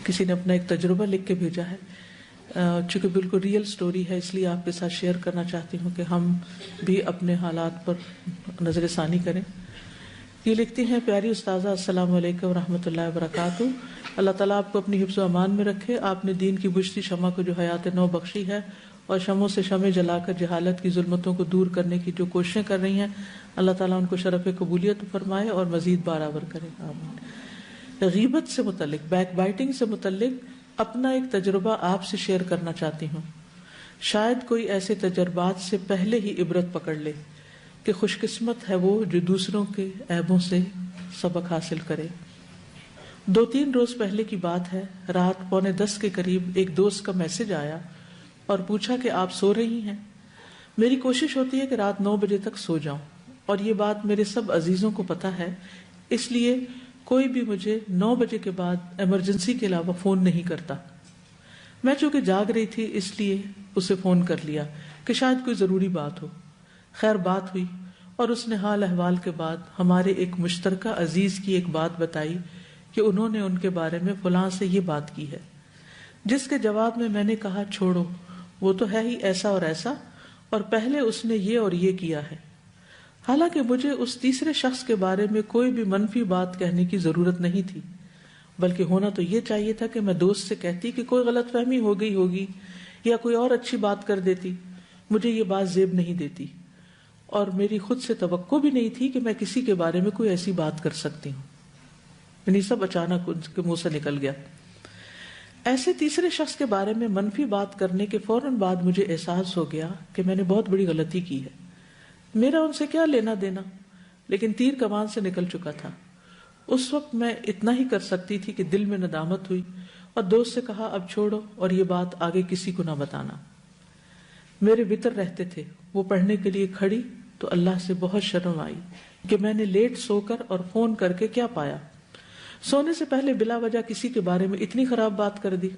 کسی نے اپنا ایک تجربہ لکھ کے بھیجا ہے، چونکہ بالکل ریئل سٹوری ہے اس لیے آپ کے ساتھ شیئر کرنا چاہتی ہوں کہ ہم بھی اپنے حالات پر نظر ثانی کریں۔ یہ لکھتی ہیں، پیاری استاذہ السلام علیکم ورحمۃ اللہ وبرکاتہ، اللہ تعالیٰ آپ کو اپنی حفظ و امان میں رکھے۔ آپ نے دین کی بجھتی شمع کو جو حیات نو بخشی ہے اور شمعوں سے شمع جلا کر جہالت کی ظلمتوں کو دور کرنے کی جو کوششیں کر رہی ہیں، اللہ تعالیٰ ان کو شرف قبولیت فرمائے اور مزید بارآور کرے، آمین۔ غیبت سے متعلق، بیک بائٹنگ سے متعلق اپنا ایک تجربہ آپ سے شیئر کرنا چاہتی ہوں۔ شاید کوئی ایسے تجربات سے پہلے ہی عبرت پکڑ لے کہ خوش قسمت ہے وہ جو دوسروں کے عیبوں سے سبق حاصل کرے۔ 2-3 روز پہلے کی بات ہے، رات 9:45 کے قریب ایک دوست کا میسج آیا اور پوچھا کہ آپ سو رہی ہیں؟ میری کوشش ہوتی ہے کہ رات 9 بجے تک سو جاؤں، اور یہ بات میرے سب عزیزوں کو پتہ ہے، اس لیے کوئی بھی مجھے 9 بجے کے بعد ایمرجنسی کے علاوہ فون نہیں کرتا۔ میں چونکہ جاگ رہی تھی اس لیے اسے فون کر لیا کہ شاید کوئی ضروری بات ہو۔ خیر بات ہوئی اور اس نے حال احوال کے بعد ہمارے ایک مشترکہ عزیز کی ایک بات بتائی کہ انہوں نے ان کے بارے میں فلاں سے یہ بات کی ہے، جس کے جواب میں نے کہا چھوڑو، وہ تو ہے ہی ایسا اور ایسا، اور پہلے اس نے یہ اور یہ کیا ہے۔ حالانکہ مجھے اس تیسرے شخص کے بارے میں کوئی بھی منفی بات کہنے کی ضرورت نہیں تھی، بلکہ ہونا تو یہ چاہیے تھا کہ میں دوست سے کہتی کہ کوئی غلط فہمی ہو گئی ہوگی یا کوئی اور اچھی بات کر دیتی۔ مجھے یہ بات زیب نہیں دیتی اور میری خود سے توقع بھی نہیں تھی کہ میں کسی کے بارے میں کوئی ایسی بات کر سکتی ہوں، یعنی سب اچانک ان کے منہ سے نکل گیا۔ ایسے تیسرے شخص کے بارے میں منفی بات کرنے کے فوراً بعد مجھے احساس ہو گیا کہ میں نے بہت بڑی غلطی کی ہے۔ میرا ان سے کیا لینا دینا، لیکن تیر کمان سے نکل چکا تھا۔ اس وقت میں اتنا ہی کر سکتی تھی کہ دل میں ندامت ہوئی اور دوست سے کہا اب چھوڑو اور یہ بات آگے کسی کو نہ بتانا۔ میرے وطر رہتے تھے، وہ پڑھنے کے لیے کھڑی تو اللہ سے بہت شرم آئی کہ میں نے لیٹ سو کر اور فون کر کے کیا پایا، سونے سے پہلے بلا وجہ کسی کے بارے میں اتنی خراب بات کر دی۔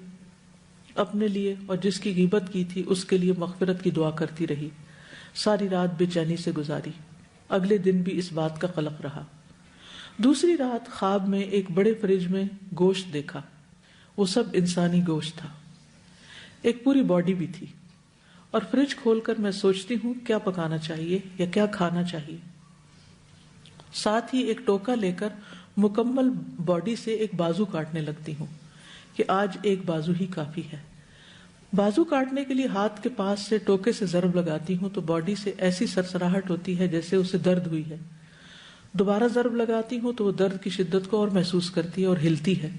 اپنے لیے اور جس کی غیبت کی تھی اس کے لیے مغفرت کی دعا کرتی رہی، ساری رات بے چینی سے گزاری۔ اگلے دن بھی اس بات کا قلق رہا۔ دوسری رات خواب میں ایک بڑے فریج میں گوشت دیکھا، وہ سب انسانی گوشت تھا، ایک پوری باڈی بھی تھی، اور فریج کھول کر میں سوچتی ہوں کیا پکانا چاہیے یا کیا کھانا چاہیے۔ ساتھ ہی ایک ٹوکا لے کر مکمل باڈی سے ایک بازو کاٹنے لگتی ہوں کہ آج ایک بازو ہی کافی ہے۔ بازو کاٹنے کے لیے ہاتھ کے پاس سے ٹوکے سے ضرب لگاتی ہوں تو باڈی سے ایسی سرسراہٹ ہوتی ہے جیسے اسے درد ہوئی ہے۔ دوبارہ ضرب لگاتی ہوں تو وہ درد کی شدت کو اور محسوس کرتی ہے اور ہلتی ہے۔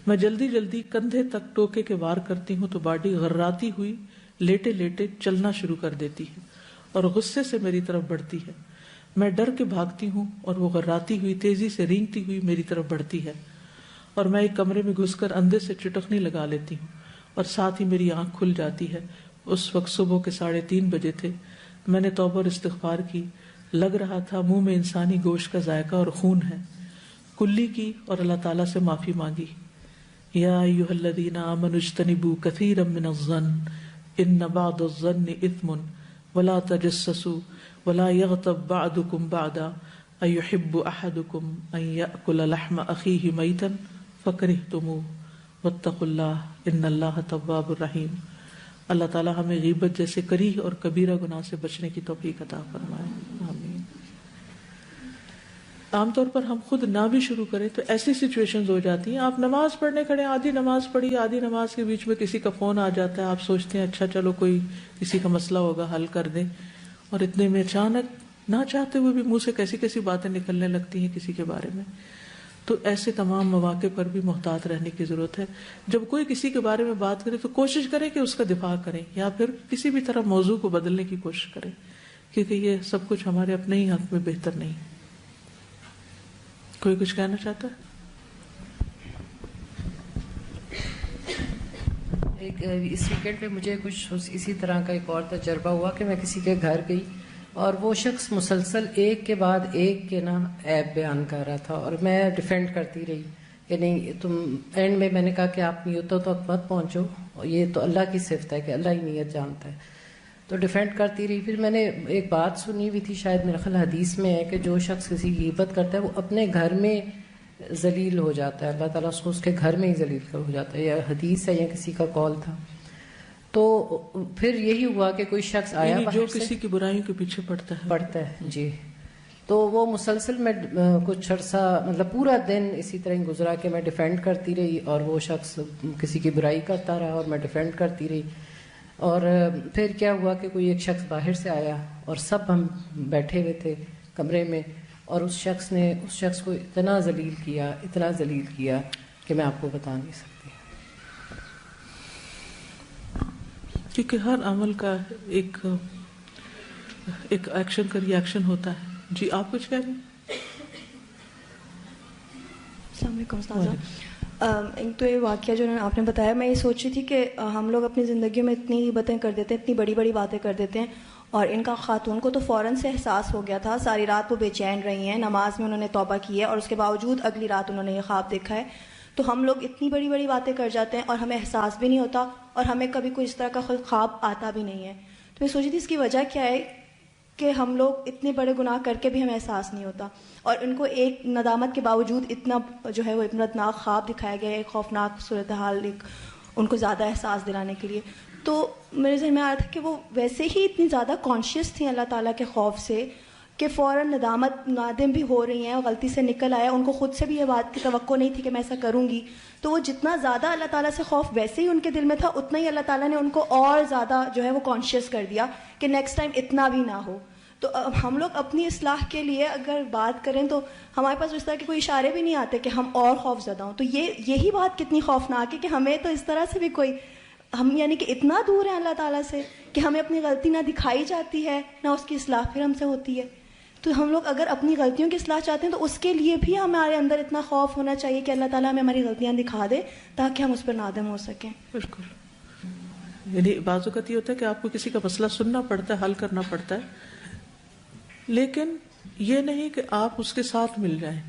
میں جلدی جلدی کندھے تک ٹوکے کے وار کرتی ہوں تو باڈی غراتی ہوئی لیٹے لیٹے چلنا شروع کر دیتی ہے اور غصے سے میری طرف بڑھتی ہے۔ میں ڈر کے بھاگتی ہوں اور وہ غراتی ہوئی تیزی سے رینگتی ہوئی میری طرف بڑھتی ہے، اور میں ایک کمرے میں گھس کر اندھے سے چٹکنی لگا لیتی ہوں اور ساتھ ہی میری آنکھ کھل جاتی ہے۔ اس وقت صبح کے 3:30 بجے تھے۔ میں نے توبہ اور استغفار کی، لگ رہا تھا منہ میں انسانی گوشت کا ذائقہ اور خون ہے، کلی کی اور اللہ تعالیٰ سے معافی مانگی۔ یا ایھا الذین آمنوا اجتنبوا کثیرا من الظن ان بعض الظن اثم ولا تجسسوا ولا یغتب بعضکم بعضا ایحب احدکم ان یأکل لحم اخیہ میتا فکرہتموہ واتقوا اللہ ان اللہ تواب الرحیم۔ اللہ تعالیٰ ہمیں غیبت جیسے کریہ اور کبیرہ گناہ سے بچنے کی توفیق عطا فرمائے، آمین۔ عام طور پر ہم خود نہ بھی شروع کریں تو ایسی سچویشنز ہو جاتی ہیں، آپ نماز پڑھنے کھڑے، آدھی نماز پڑھی، آدھی نماز کے بیچ میں کسی کا فون آ جاتا ہے، آپ سوچتے ہیں اچھا چلو کوئی کسی کا مسئلہ ہوگا حل کر دیں، اور اتنے میں اچانک نہ چاہتے ہوئے بھی منہ سے کیسی کیسی باتیں نکلنے لگتی ہیں کسی کے بارے میں۔ تو ایسے تمام مواقع پر بھی محتاط رہنے کی ضرورت ہے۔ جب کوئی کسی کے بارے میں بات کرے تو کوشش کریں کہ اس کا دفاع کریں یا پھر کسی بھی طرح موضوع کو بدلنے کی کوشش کریں، کیونکہ یہ سب کچھ ہمارے اپنے ہی حق میں بہتر نہیں۔ کوئی کچھ کہنا چاہتا ہے؟ اس ویکینڈ پہ مجھے کچھ اسی طرح کا ایک اور تجربہ ہوا کہ میں کسی کے گھر گئی اور وہ شخص مسلسل ایک کے بعد ایک کے عیب بیان کر رہا تھا، اور میں ڈیفینڈ کرتی رہی کہ نہیں تم، اینڈ میں نے کہا کہ آپ نیتوں تک مت پہنچو، اور یہ تو اللہ کی صفت ہے کہ اللہ ہی نیت جانتا ہے، تو ڈیفینڈ کرتی رہی۔ پھر میں نے ایک بات سنی ہوئی تھی، شاید میرا خیال حدیث میں ہے کہ جو شخص کسی کی غیبت کرتا ہے وہ اپنے گھر میں ذلیل ہو جاتا ہے، اللہ تعالیٰ اس کو اس کے گھر میں ہی ذلیل ہو جاتا ہے، یا حدیث ہے یا کسی کا قول تھا. تو پھر یہی ہوا کہ کوئی شخص آیا یعنی جو باہر سے کسی کی برائیوں کے پیچھے پڑتا ہے جی. تو وہ مسلسل میں کچھ عرصہ مطلب پورا دن اسی طرح ہی گزرا کہ میں ڈیفینڈ کرتی رہی، اور وہ شخص کسی کی برائی کرتا رہا اور میں ڈیفینڈ کرتی رہی. اور پھر کیا ہوا کہ کوئی ایک شخص باہر سے آیا اور سب ہم بیٹھے ہوئے تھے کمرے میں، اور اس شخص کو اتنا ذلیل کیا کہ میں آپ کو بتا نہیں سکتی. کیونکہ ہر عمل کا ایک ایکشن کا ری ایکشن ہوتا ہے. جی آپ کچھ کہہ رہے ہیں؟ السلام علیکم استاذہ. ایک تو یہ واقعہ جو آپ نے بتایا، میں یہ سوچ رہی تھی کہ ہم لوگ اپنی زندگیوں میں اتنی باتیں کر دیتے ہیں، اتنی بڑی بڑی باتیں کر دیتے ہیں، اور ان کا خاتون کو تو فوراً سے احساس ہو گیا تھا. ساری رات وہ بے چین رہی ہیں، نماز میں انہوں نے توبہ کی ہے، اور اس کے باوجود اگلی رات انہوں نے یہ خواب دیکھا ہے. تو ہم لوگ اتنی بڑی بڑی باتیں کر جاتے ہیں اور ہمیں احساس بھی نہیں ہوتا، اور ہمیں کبھی کوئی اس طرح کا خواب آتا بھی نہیں ہے. تو میں سوچی تھی اس کی وجہ کیا ہے کہ ہم لوگ اتنے بڑے گناہ کر کے بھی ہمیں احساس نہیں ہوتا، اور ان کو ایک ندامت کے باوجود اتنا جو ہے وہ عبرتناک خواب دکھایا گیا ہے، ایک خوفناک صورتحال ایک ان کو زیادہ احساس دلانے کے لیے. تو میرے ذہن میں آیا تھا کہ وہ ویسے ہی اتنی زیادہ کانشیس تھیں اللہ تعالیٰ کے خوف سے کہ فوراً نادم بھی ہو رہی ہیں، غلطی سے نکل آیا، ان کو خود سے بھی یہ بات کی توقع نہیں تھی کہ میں ایسا کروں گی. تو وہ جتنا زیادہ اللہ تعالیٰ سے خوف ویسے ہی ان کے دل میں تھا، اتنا ہی اللہ تعالیٰ نے ان کو اور زیادہ جو ہے وہ کانشیس کر دیا کہ نیکسٹ ٹائم اتنا بھی نہ ہو. تو ہم لوگ اپنی اصلاح کے لیے اگر بات کریں تو ہمارے پاس اس طرح کے کوئی اشارے بھی نہیں آتے کہ ہم اور خوف زدہ ہوں. تو یہی بات کتنی خوفناک ہے کہ ہمیں تو اس طرح سے بھی کوئی، ہم یعنی کہ اتنا دور ہیں اللہ تعالیٰ سے کہ ہمیں اپنی غلطی نہ دکھائی جاتی ہے نہ اس کی اصلاح پھر ہم سے ہوتی ہے. تو ہم لوگ اگر اپنی غلطیوں کی اصلاح چاہتے ہیں تو اس کے لیے بھی ہمارے اندر اتنا خوف ہونا چاہیے کہ اللہ تعالیٰ ہمیں ہماری غلطیاں دکھا دے تاکہ ہم اس پر نادم ہو سکیں. بالکل. یعنی بعض اوقات یہ ہوتا ہے کہ آپ کو کسی کا مسئلہ سننا پڑتا ہے، حل کرنا پڑتا ہے، لیکن یہ نہیں کہ آپ اس کے ساتھ مل جائیں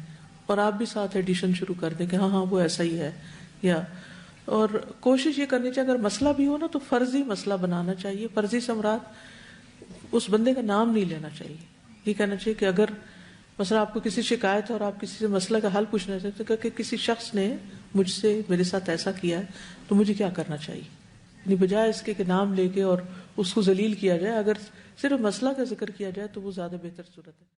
اور آپ بھی ساتھ ایڈیشن شروع کر دیں کہ ہاں وہ ایسا ہی ہے. یا اور کوشش یہ کرنی چاہیے اگر مسئلہ بھی ہو نا تو فرضی مسئلہ بنانا چاہیے. فرضی سے مراد اس بندے کا نام نہیں لینا چاہیے. یہ کہنا چاہیے کہ اگر مثلا آپ کو کسی شکایت ہے اور آپ کسی سے مسئلہ کا حل پوچھنا چاہتے ہیں کہ کسی شخص نے مجھ سے میرے ساتھ ایسا کیا ہے تو مجھے کیا کرنا چاہیے، یعنی بجائے اس کے کہ نام لے کے اور اس کو ذلیل کیا جائے، اگر صرف مسئلہ کا ذکر کیا جائے تو وہ زیادہ بہتر صورت ہے.